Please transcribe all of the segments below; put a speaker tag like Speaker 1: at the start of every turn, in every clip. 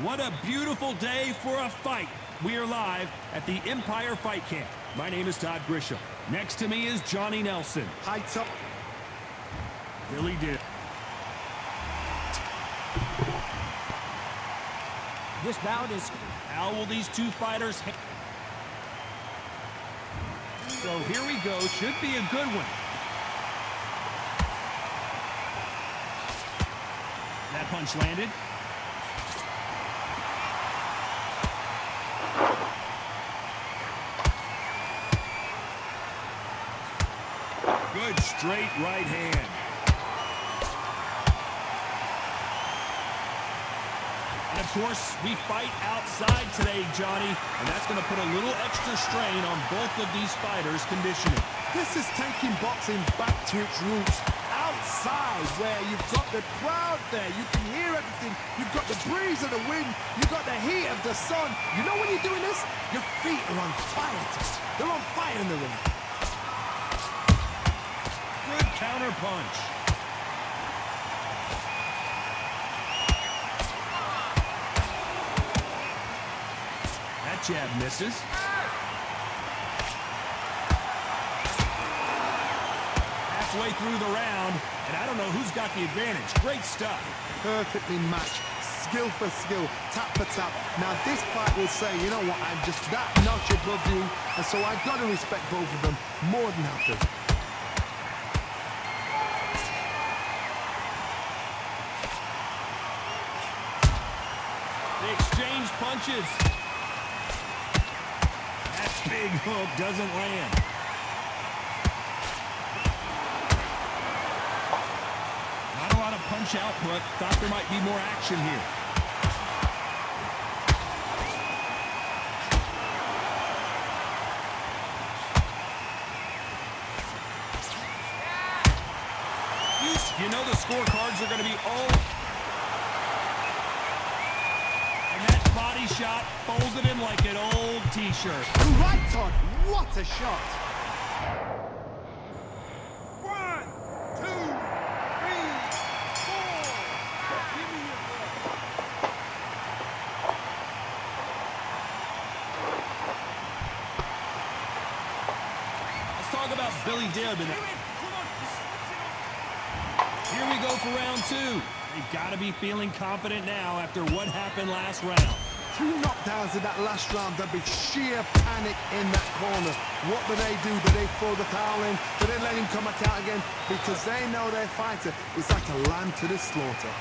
Speaker 1: What a beautiful day for a fight. We are live at the Empire Fight Camp. My name is Todd Grisham. Next to me is Johnny Nelson.
Speaker 2: High top.
Speaker 1: Billy did.
Speaker 3: This bout is...
Speaker 1: How will these two fighters... So here we go. Should be a good one. That punch landed. Good straight right hand. And of course, we fight outside today, Johnny, and that's going to put a little extra strain on both of these fighters' conditioning.
Speaker 2: This is taking boxing back to its roots. Outside, where you've got the crowd there, you can hear everything. You've got the breeze of the wind, you've got the heat of the sun. You know when you're doing this? Your feet are on fire. They're on fire in the ring.
Speaker 1: Good counter punch. That jab misses. Halfway through the round, and I don't know who's got the advantage. Great stuff.
Speaker 2: Perfectly matched. Skill for skill, tap for tap. Now this fight will say, you know what, I'm just that notch above you, and so I've got to respect both of them more than happy.
Speaker 1: They exchange punches. That big hook doesn't land. Not a lot of punch output. Thought there might be more action here. You know the scorecards are going to be all... Body shot folded in like an old t-shirt.
Speaker 2: Right, Todd. What a shot. 1, 2, 3, 4. Give me your breath.
Speaker 1: Let's talk about Billy Dib. Here we go for round 2. They've got to be feeling confident now after what happened last round.
Speaker 2: 2 knockdowns in that last round. There'll be sheer panic in that corner. What do? Do they throw the towel in? Do they let him come back out again? Because they know their fighter is like a lamb to the slaughter.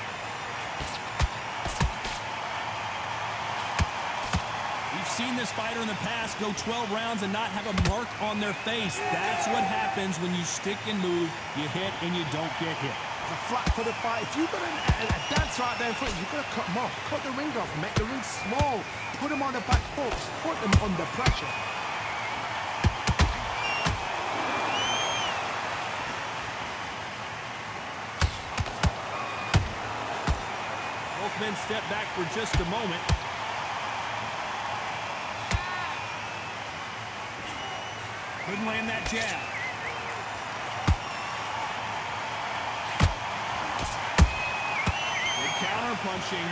Speaker 1: We've seen this fighter in the past go 12 rounds and not have a mark on their face. That's what happens when you stick and move. You hit and you don't get hit.
Speaker 2: A flat for the fight. If you've got a dance right there in front, you've got to cut them off. Cut the ring off. Make the ring small. Put them on the back foot. Put them under pressure.
Speaker 1: Both men step back for just a moment. Couldn't land that jab. Counter punching.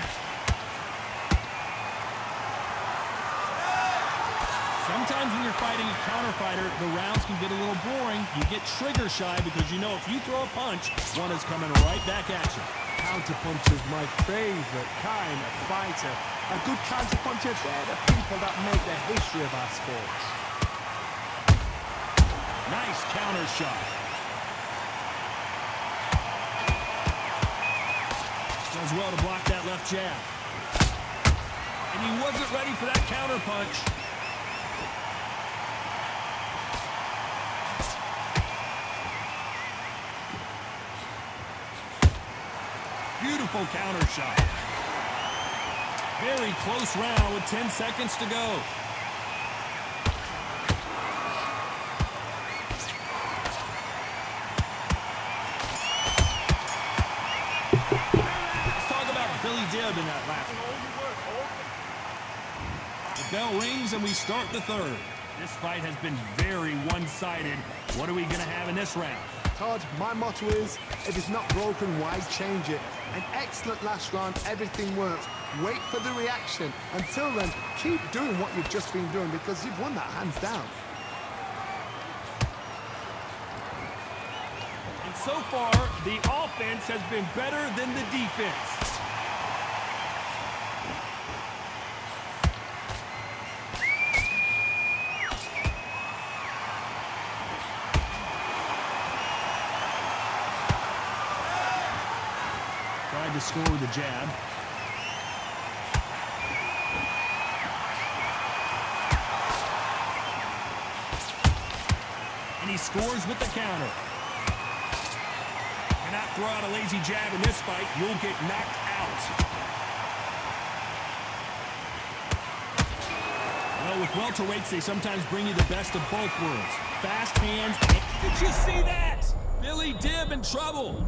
Speaker 1: Sometimes when you're fighting a counter fighter, the rounds can get a little boring. You get trigger shy because you know if you throw a punch, one is coming right back at you.
Speaker 2: Counter punch is my favorite kind of fighter. A good counter puncher, they're the people that make the history of our sports.
Speaker 1: Nice counter shot. Does well to block that left jab. And he wasn't ready for that counter punch. Beautiful counter shot. Very close round with 10 seconds to go. Billy Dib in that last one. The bell rings and we start the third. This fight has been very one-sided. What are we going to have in this round?
Speaker 2: Todd, my motto is, if it's not broken, why change it? An excellent last round, everything works. Wait for the reaction. Until then, keep doing what you've just been doing because you've won that hands down.
Speaker 1: And so far, the offense has been better than the defense. Tried to score with a jab. And he scores with the counter. Cannot throw out a lazy jab in this fight. You'll get knocked out. Well, with welterweights, they sometimes bring you the best of both worlds. Fast hands. Did you see that? Billy Dibb in trouble.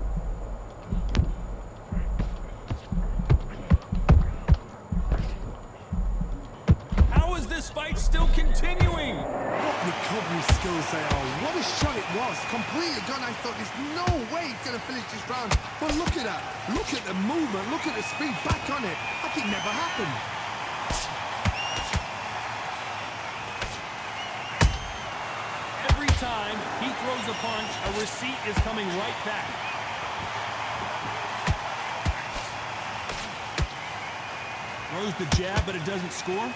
Speaker 1: How is this fight still continuing?
Speaker 2: What recovery skills they are. What a shot it was. Completely gone. I thought there's no way he's going to finish this round. But look at that. Look at the movement. Look at the speed. Back on it. Like it never happened.
Speaker 1: Every time he throws a punch, a receipt is coming right back. Throws the jab, but it doesn't score.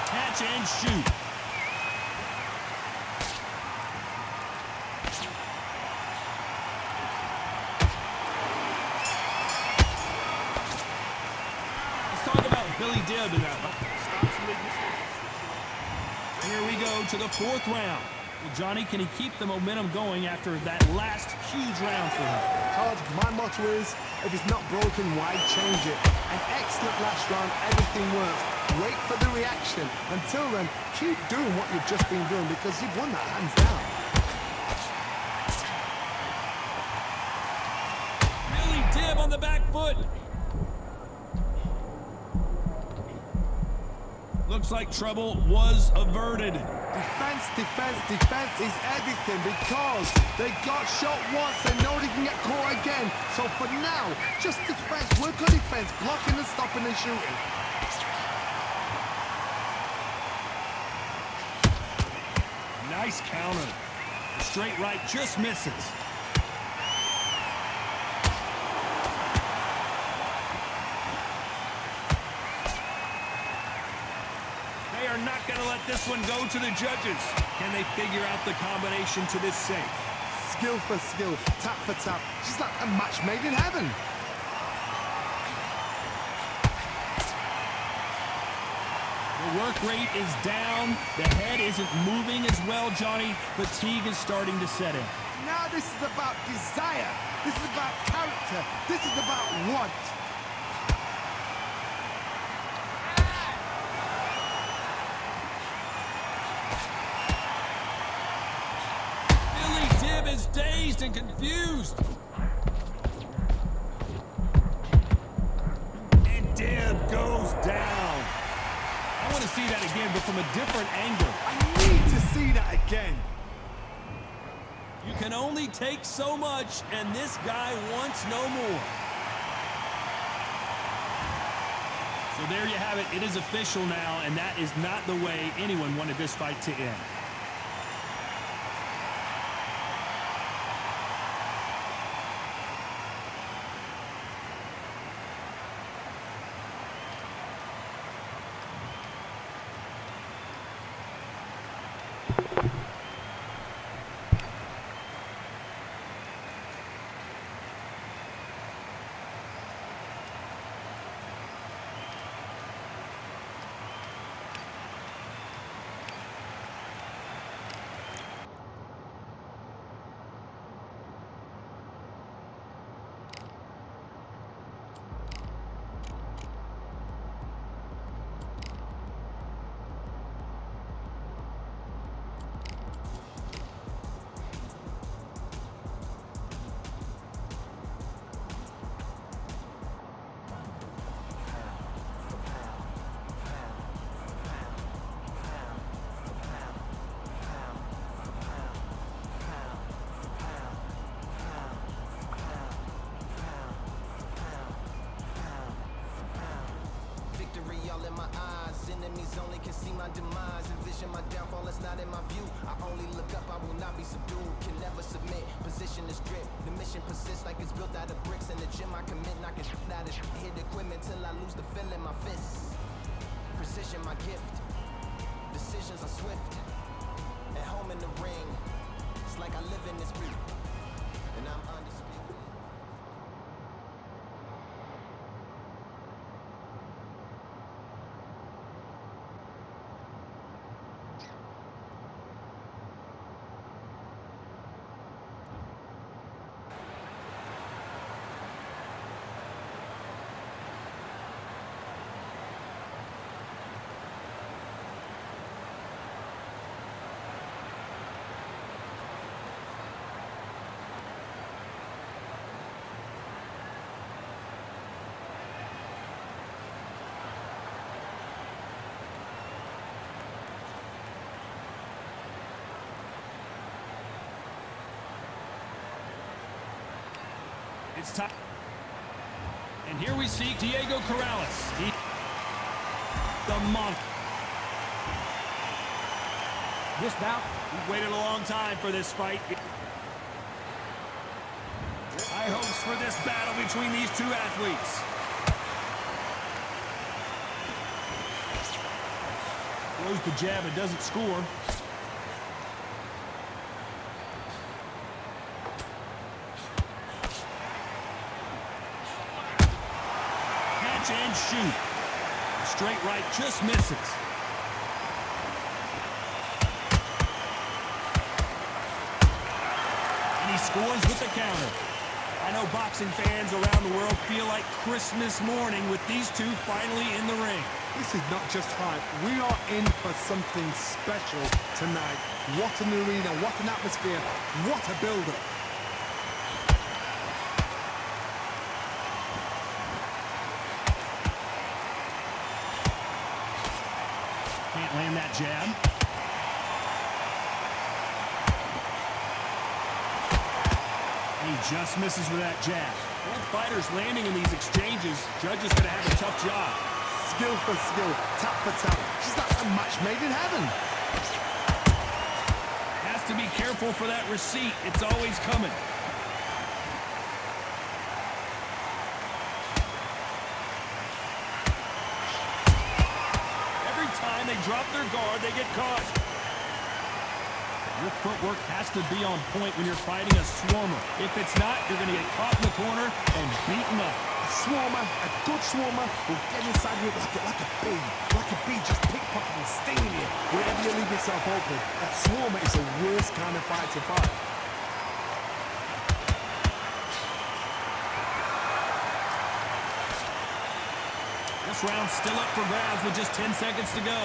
Speaker 1: Catch and shoot. Let's talk about Billy Dibb in that one. Here we go to the fourth round. Well, Johnny, can he keep the momentum going after that last huge round for him?
Speaker 2: Todd, my motto is, if it's not broken, why change it? An excellent last round, everything works. Wait for the reaction. Until then, keep doing what you've just been doing because you've won that hands down.
Speaker 1: Billy Dibb on the back foot. Looks like trouble was averted.
Speaker 2: Defense, defense, defense is everything because they got shot once. They know they can get caught again. So for now, just defense, work on defense, blocking and stopping and shooting.
Speaker 1: Nice counter. The straight right just misses. They are not going to let this one go to the judges. Can they figure out the combination to this safe?
Speaker 2: Skill for skill, tap for tap, just like a match made in heaven.
Speaker 1: The work rate is down. The head isn't moving as well, Johnny. Fatigue is starting to set in.
Speaker 2: Now this is about desire. This is about character. This is about want.
Speaker 1: Billy Dibb is dazed and confused. And Dibb goes down. I want to see that again, but from a different angle.
Speaker 2: I need to see that again.
Speaker 1: You can only take so much, and this guy wants no more. So there you have it. It is official now, and that is not the way anyone wanted this fight to end.
Speaker 4: see my demise, envision my downfall, it's not in my view. I only look up, I will not be subdued. Can never submit, position is grip. The mission persists like it's built out of bricks. In the gym I commit, knocking shit out of hit equipment till I lose the feel in my fists. Precision my gift, decisions are swift. At home in the ring, it's like I live in this beat, and I'm undisputed.
Speaker 1: It's time. And here we see Diego Corrales. The monk.
Speaker 3: This bout,
Speaker 1: We've waited a long time for this fight. High hopes for this battle between these two athletes. Throws the jab, it doesn't score. Catch and shoot. Straight right just misses. And he scores with the counter. I know boxing fans around the world feel like Christmas morning with these two finally in the ring.
Speaker 2: This is not just hype. We are in for something special tonight. What an arena, what an atmosphere, what a build-up.
Speaker 1: Can't land that jab. He just misses with that jab. Both fighters landing in these exchanges. Judge is going to have a tough job.
Speaker 2: Skill for skill, tap for tap. Just like a match made in heaven.
Speaker 1: Has to be careful for that receipt. It's always coming. Every time they drop their guard, they get caught. Your footwork has to be on point when you're fighting a swarmer. If it's not, you're going to get caught in the corner and beaten up.
Speaker 2: A swarmer, a good swarmer, will get inside you like a bee, just pickpocketing, stinging you wherever you leave yourself open. A swarmer is the worst kind of fight to fight.
Speaker 1: This round's still up for grabs with just 10 seconds to go.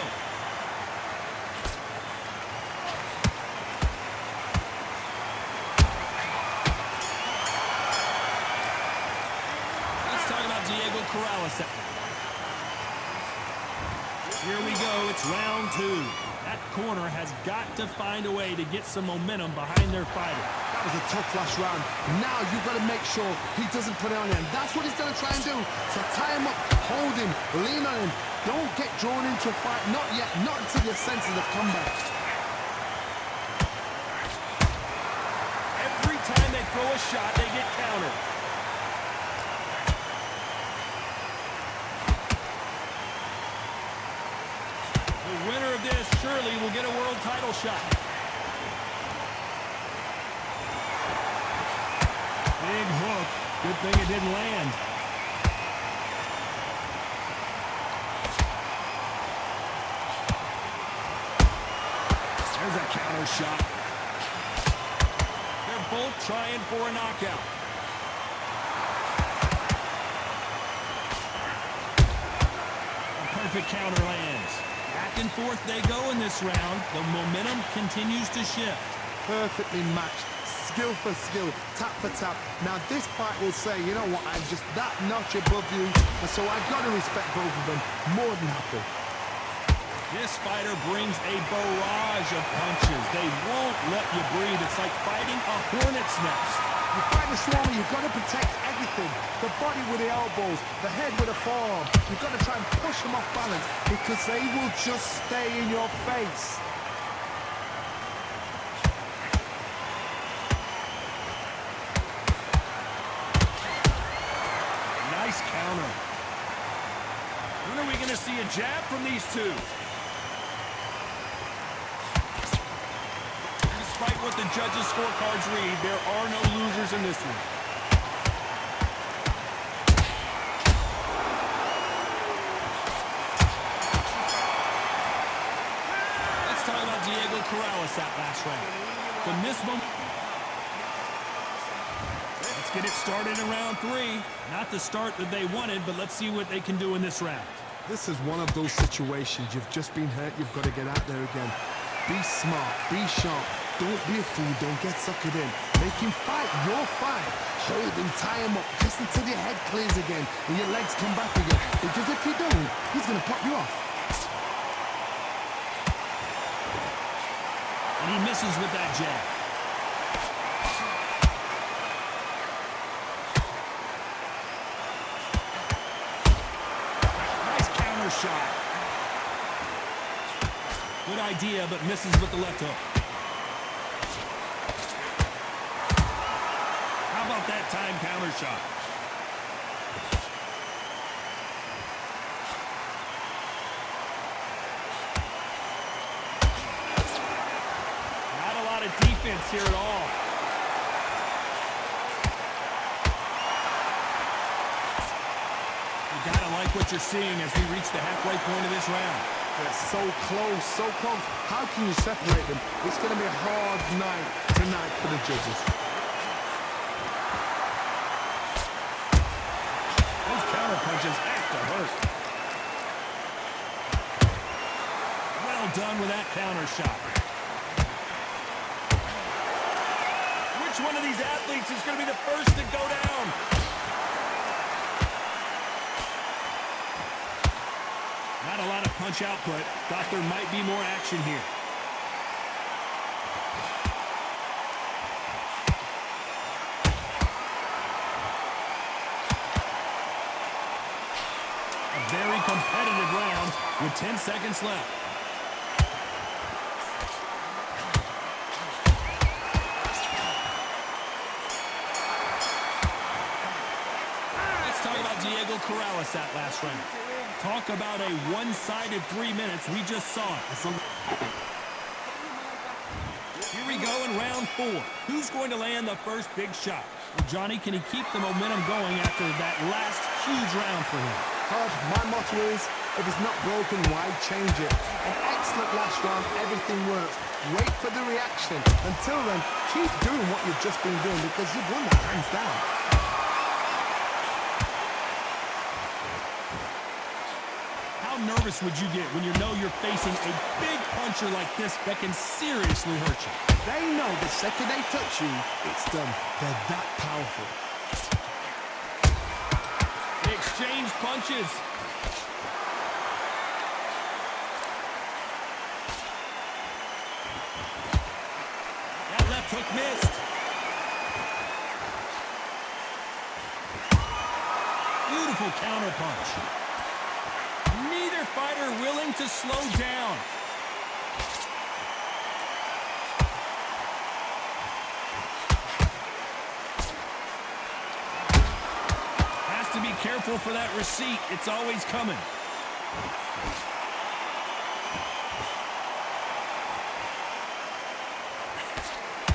Speaker 1: Let's talk about Diego Corrales. Here we go, it's round two. That corner has got to find a way to get some momentum behind their fighter.
Speaker 2: That was a tough last round. Now you've got to make sure he doesn't put it on him. That's what he's going to try and do. So tie him up, hold him, lean on him. Don't get drawn into a fight. Not yet. Not until your senses have come back.
Speaker 1: Every time they throw a shot, they get countered. The winner of this surely will get a world title shot. Big hook. Good thing it didn't land. There's a counter shot. They're both trying for a knockout. A perfect counter lands. Back and forth they go in this round. The momentum continues to shift.
Speaker 2: Perfectly matched. Skill for skill, tap for tap. Now this fight will say, you know what, I'm just that notch above you, and so I've got to respect both of them. More than happy.
Speaker 1: This fighter brings a barrage of punches. They won't let you breathe. It's like fighting a hornet's nest.
Speaker 2: You fight the Swami, you've got to protect everything. The body with the elbows, the head with the forearm. You've got to try and push them off balance because they will just stay in your face.
Speaker 1: Nice counter. When are we going to see a jab from these two? Despite what the judges' scorecards read, there are no losers in this one. Let's talk about Diego Corrales that last round. From this moment, let's get it started in round 3. Not the start that they wanted, but let's see what they can do in this round.
Speaker 2: This is one of those situations. You've just been hurt. You've got to get out there again. Be smart. Be sharp. Don't be a fool. Don't get suckered in. Make him fight your fight. Hold him, tie him up, just until your head clears again and your legs come back again. Because if you don't, he's going to pop you off.
Speaker 1: And he misses with that jab. Nice counter shot. Good idea, but misses with the left hook. How about that time counter shot? Not a lot of defense here at all. You gotta like what you're seeing as we reach the halfway point of this round.
Speaker 2: They're so close, so close. How can you separate them? It's going to be a hard night tonight for the judges.
Speaker 1: Those counter punches have to hurt. Well done with that counter shot. Which one of these athletes is going to be the first to go down? Not a lot of punch output. Thought there might be more action here. A very competitive round with 10 seconds left. Let's talk about Diego Corrales that last round. Talk about a one-sided 3 minutes. We just saw it. Here we go in round 4. Who's going to land the first big shot? Well, Johnny, can he keep the momentum going after that last huge round for him?
Speaker 2: My motto is, if it's not broken, why change it? An excellent last round, everything works. Wait for the reaction. Until then, keep doing what you've just been doing because you've won that hands down.
Speaker 1: How nervous would you get when you know you're facing a big puncher like this that can seriously hurt you?
Speaker 2: They know the second they touch you, it's done. They're that powerful.
Speaker 1: They exchange punches. That left hook missed. Beautiful counter punch. Neither fighter willing to slow down. Has to be careful for that receipt. It's always coming.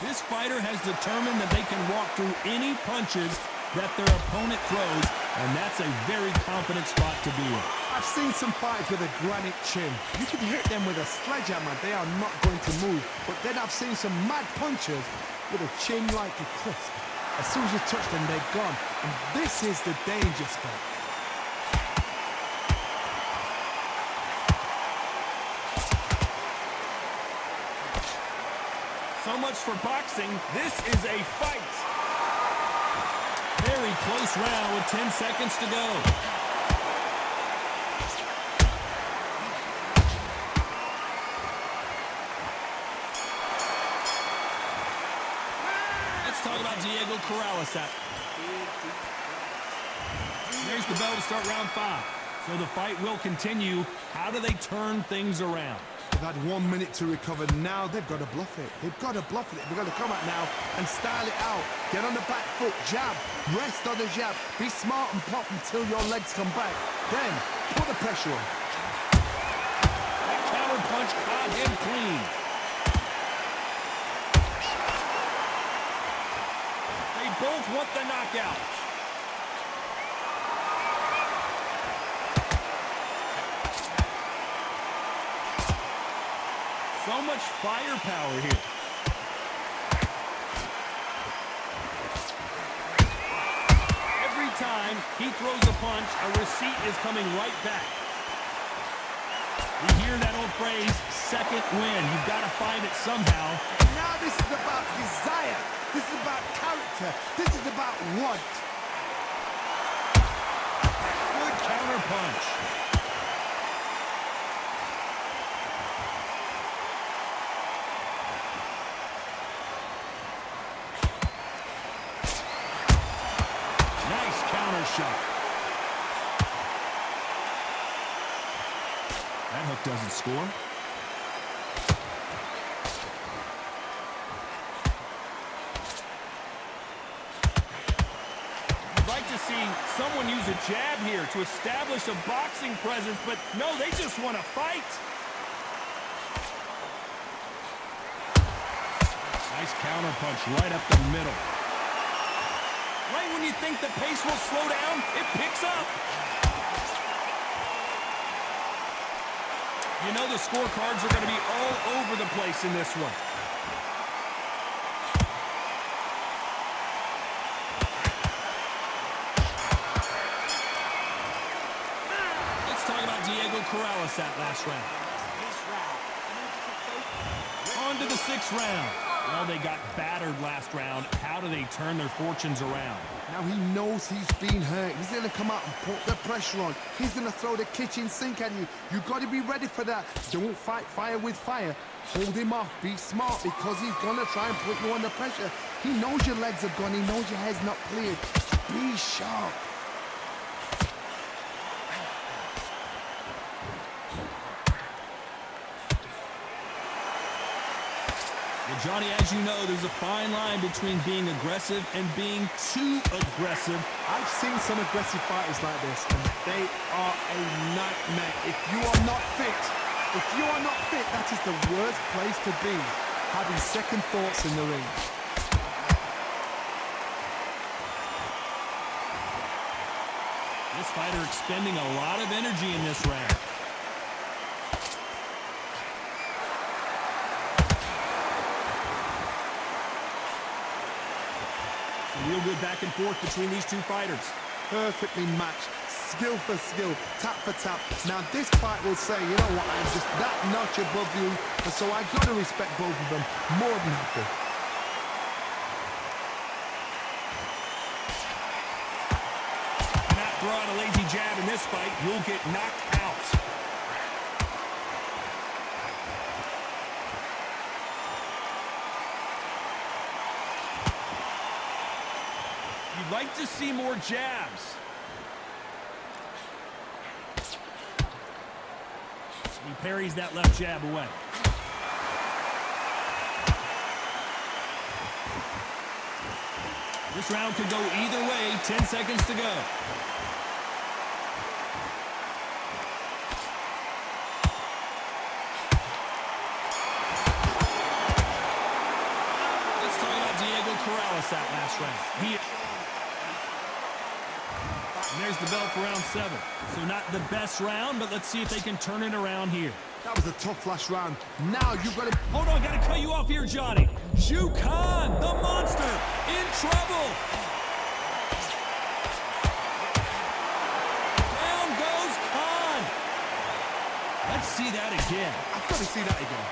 Speaker 1: This fighter has determined that they can walk through any punches that their opponent throws, and that's a very confident spot to be in.
Speaker 2: I've seen some fights with a granite chin. You can hit them with a sledgehammer, they are not going to move. But then I've seen some mad punchers with a chin like a crisp. As soon as you touch them, they're gone. And this is the danger spot.
Speaker 1: So much for boxing. This is a fight. Very close round with 10 seconds to go. Let's Let's talk about Diego Corrales. There's the bell to start round 5. So the fight will continue. How do they turn things around?
Speaker 2: They've had 1 minute to recover. Now they've got to bluff it. They've got to bluff it. They've got to come out now and style it out. Get on the back foot, jab, rest on the jab. Be smart and pop until your legs come back. Then put the pressure on.
Speaker 1: That counter punch caught him clean. They both want the knockout. So much firepower here. Every time he throws a punch, a receipt is coming right back. You hear that old phrase, second win. You've got to find it somehow.
Speaker 2: Now this is about desire. This is about character. This is about want.
Speaker 1: Good counter punch. Nice counter shot. That hook doesn't score. I'd like to see someone use a jab here to establish a boxing presence, but no, they just want to fight. Nice counter punch right up the middle. Right when you think the pace will slow down, it picks up. You know the scorecards are going to be all over the place in this one. Let's talk about Diego Corrales that last round. On to the 6th round. Well, they got battered last round. How do they turn their fortunes around?
Speaker 2: Now he knows he's been hurt. He's going to come out and put the pressure on. He's going to throw the kitchen sink at you. You've got to be ready for that. Don't fight fire with fire. Hold him off. Be smart because he's going to try and put you under pressure. He knows your legs are gone. He knows your head's not cleared. Be sharp.
Speaker 1: Well, Johnny, as you know, there's a fine line between being aggressive and being too aggressive.
Speaker 2: I've seen some aggressive fighters like this, and they are a nightmare. If you are not fit, that is the worst place to be, having second thoughts in the ring.
Speaker 1: This fighter expending a lot of energy in this round. Real good back and forth between these two fighters.
Speaker 2: Perfectly matched, skill for skill, tap for tap. Now this fight will say, you know what, I'm just that notch above you, and so I got to respect both of them more than happy.
Speaker 1: Not throw out a lazy jab in this fight, you'll get knocked out. You'd like to see more jabs. He parries that left jab away. This round could go either way. 10 seconds to go. Let's talk about Diego Corrales that last round. And there's the bell for round 7. So not the best round, but let's see if they can turn it around here.
Speaker 2: That was a tough last round. Now you've got to...
Speaker 1: Hold on, got to cut you off here, Johnny. Zhu Khan, the monster, in trouble. Down goes Khan. Let's see that again.
Speaker 2: I've got to see that again.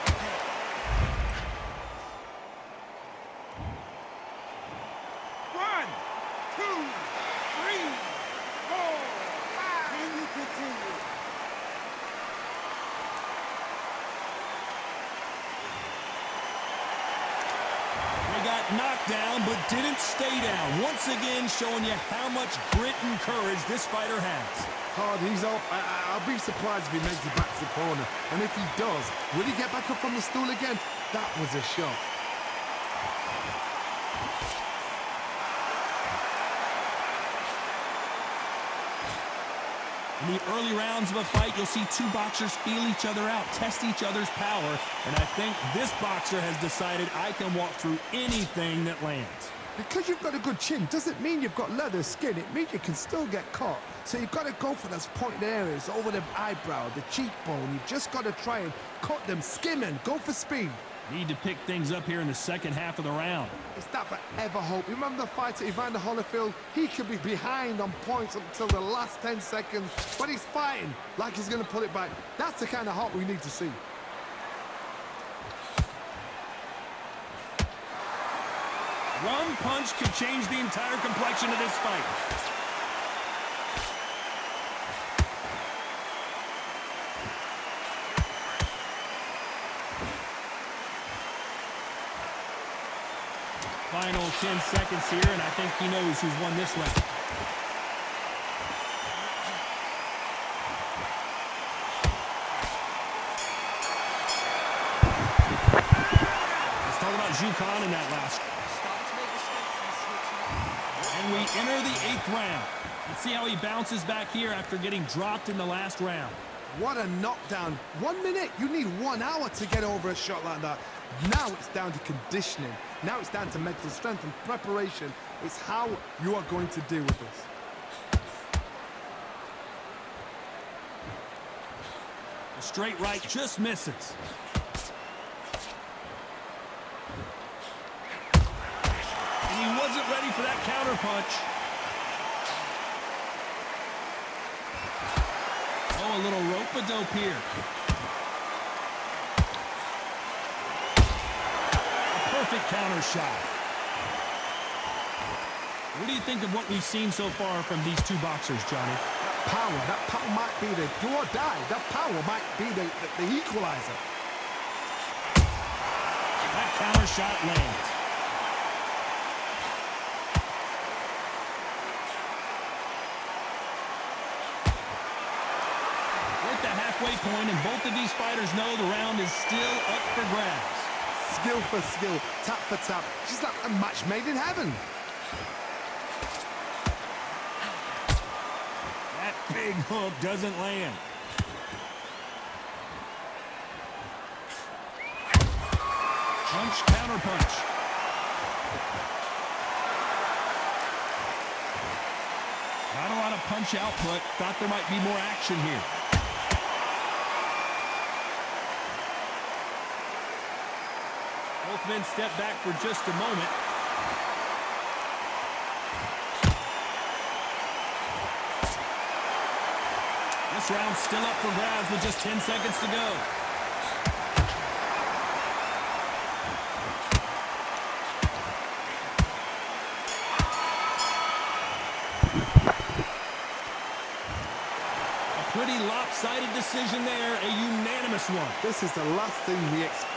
Speaker 1: They got knocked down, but didn't stay down. Once again, showing you how much grit and courage this fighter has.
Speaker 2: Hard, he's up. I'll be surprised if he makes it back to the corner. And if he does, will he get back up from the stool again? That was a shot.
Speaker 1: In the early rounds of a fight, you'll see two boxers feel each other out, test each other's power, and I think this boxer has decided I can walk through anything that lands.
Speaker 2: Because you've got a good chin doesn't mean you've got leather skin. It means you can still get caught. So you've got to go for those pointed areas, over the eyebrow, the cheekbone. You've just got to try and cut them, skim and go for speed.
Speaker 1: Need to pick things up here in the second half of the round.
Speaker 2: It's that forever hope. Remember the fight at Evander Holyfield? He could be behind on points until the last 10 seconds, but he's fighting like he's going to pull it back. That's the kind of hope we need to see.
Speaker 1: One punch could change the entire complexion of this fight. Final 10 seconds here, and I think he knows who's won this round. Let's talk about Zhu Khan in that last. And we enter the 8th round. Let's see how he bounces back here after getting dropped in the last round.
Speaker 2: What a knockdown. 1 minute, you need 1 hour to get over a shot like that. Now it's down to conditioning. Now it's down to mental strength and preparation. It's how you are going to deal with this.
Speaker 1: A straight right just misses. And he wasn't ready for that counter punch. Oh, a little rope-a-dope here. Perfect counter shot. What do you think of what we've seen so far from these two boxers, Johnny?
Speaker 2: That power might be the do or die. That power might be the equalizer.
Speaker 1: That counter shot lands. We're at the halfway point, and both of these fighters know the round is still up for grabs.
Speaker 2: Skill for skill, tap for tap. Just like a match made in heaven.
Speaker 1: That big hook doesn't land. Punch, counter punch. Not a lot of punch output. Thought there might be more action here. Both men step back for just a moment. This round's still up for grabs with just 10 seconds to go. A pretty lopsided decision there, a unanimous one.
Speaker 2: This is the last thing we expect.